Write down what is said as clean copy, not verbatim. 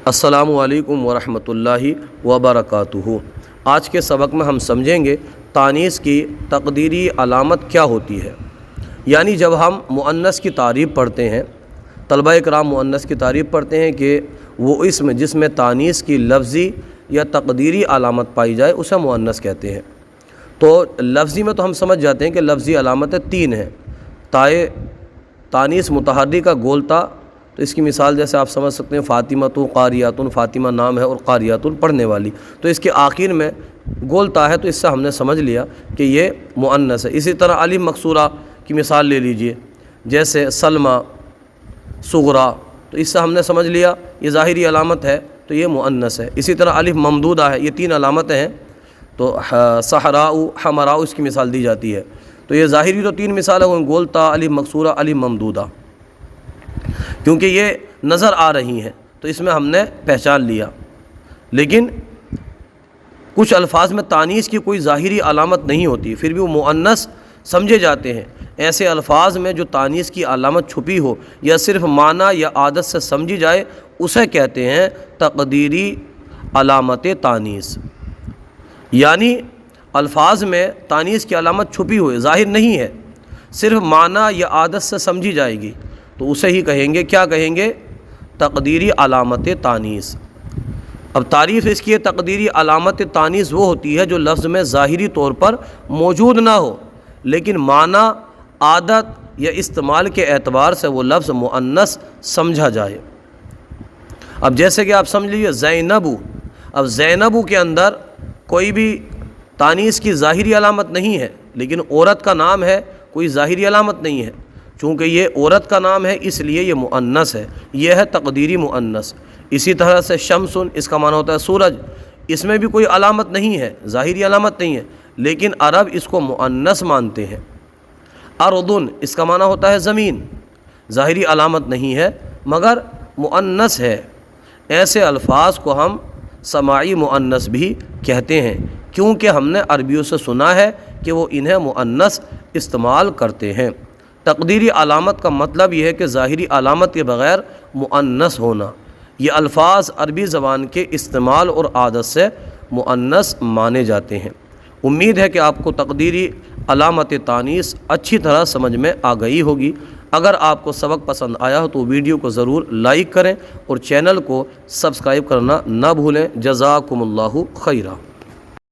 السلام علیکم ورحمۃ اللہ وبرکاتہ۔ آج کے سبق میں ہم سمجھیں گے تانیث کی تقدیری علامت کیا ہوتی ہے۔ یعنی جب ہم مؤنث کی تعریف پڑھتے ہیں، طلبہ اکرام مؤنث کی تعریف پڑھتے ہیں کہ وہ اسم جس میں تانیث کی لفظی یا تقدیری علامت پائی جائے اسے مؤنث کہتے ہیں۔ تو لفظی میں تو ہم سمجھ جاتے ہیں کہ لفظی علامتیں تین ہیں۔ تائے تانیث متحرک کا گولتا، تو اس کی مثال جیسے آپ سمجھ سکتے ہیں فاطمۃ قاریاتن، فاطمہ نام ہے اور قاریاتن پڑھنے والی، تو اس کے آخر میں گولتا ہے، تو اس سے ہم نے سمجھ لیا کہ یہ مؤنث ہے۔ اسی طرح الف مکسورہ کی مثال لے لیجئے، جیسے سلمہ صغرا، تو اس سے ہم نے سمجھ لیا یہ ظاہری علامت ہے تو یہ مؤنث ہے۔ اسی طرح الف ممدودہ ہے، یہ تین علامتیں ہیں، تو صحراء حمراء اس کی مثال دی جاتی ہے۔ تو یہ ظاہری تو تین مثال ہے، گولتا، الف مکسورہ، الف ممدودہ، کیونکہ یہ نظر آ رہی ہیں تو اس میں ہم نے پہچان لیا۔ لیکن کچھ الفاظ میں تانیث کی کوئی ظاہری علامت نہیں ہوتی، پھر بھی وہ مؤنث سمجھے جاتے ہیں۔ ایسے الفاظ میں جو تانیث کی علامت چھپی ہو یا صرف معنی یا عادت سے سمجھی جائے اسے کہتے ہیں تقدیری علامت تانیث۔ یعنی الفاظ میں تانیث کی علامت چھپی ہوئی ظاہر نہیں ہے، صرف معنی یا عادت سے سمجھی جائے گی تو اسے ہی کہیں گے، کیا کہیں گے؟ تقدیری علامت تانیث۔ اب تعریف اس کی تقدیری علامت تانیث وہ ہوتی ہے جو لفظ میں ظاہری طور پر موجود نہ ہو لیکن معنی، عادت یا استعمال کے اعتبار سے وہ لفظ مؤنث سمجھا جائے۔ اب جیسے کہ آپ سمجھ لیجیے زینب، اب زینب کے اندر کوئی بھی تانیث کی ظاہری علامت نہیں ہے لیکن عورت کا نام ہے، کوئی ظاہری علامت نہیں ہے، چونکہ یہ عورت کا نام ہے اس لیے یہ مؤنث ہے، یہ ہے تقدیری مؤنث۔ اسی طرح سے شمسن، اس کا معنی ہوتا ہے سورج، اس میں بھی کوئی علامت نہیں ہے، ظاہری علامت نہیں ہے لیکن عرب اس کو مؤنث مانتے ہیں۔ ارضن، اس کا معنی ہوتا ہے زمین، ظاہری علامت نہیں ہے مگر مؤنث ہے۔ ایسے الفاظ کو ہم سماعی مؤنث بھی کہتے ہیں کیونکہ ہم نے عربیوں سے سنا ہے کہ وہ انہیں مؤنث استعمال کرتے ہیں۔ تقدیری علامت کا مطلب یہ ہے کہ ظاہری علامت کے بغیر مؤنث ہونا۔ یہ الفاظ عربی زبان کے استعمال اور عادت سے مؤنث مانے جاتے ہیں۔ امید ہے کہ آپ کو تقدیری علامت تانیث اچھی طرح سمجھ میں آ گئی ہوگی۔ اگر آپ کو سبق پسند آیا ہو تو ویڈیو کو ضرور لائک کریں اور چینل کو سبسکرائب کرنا نہ بھولیں۔ جزاکم اللہ خیرہ۔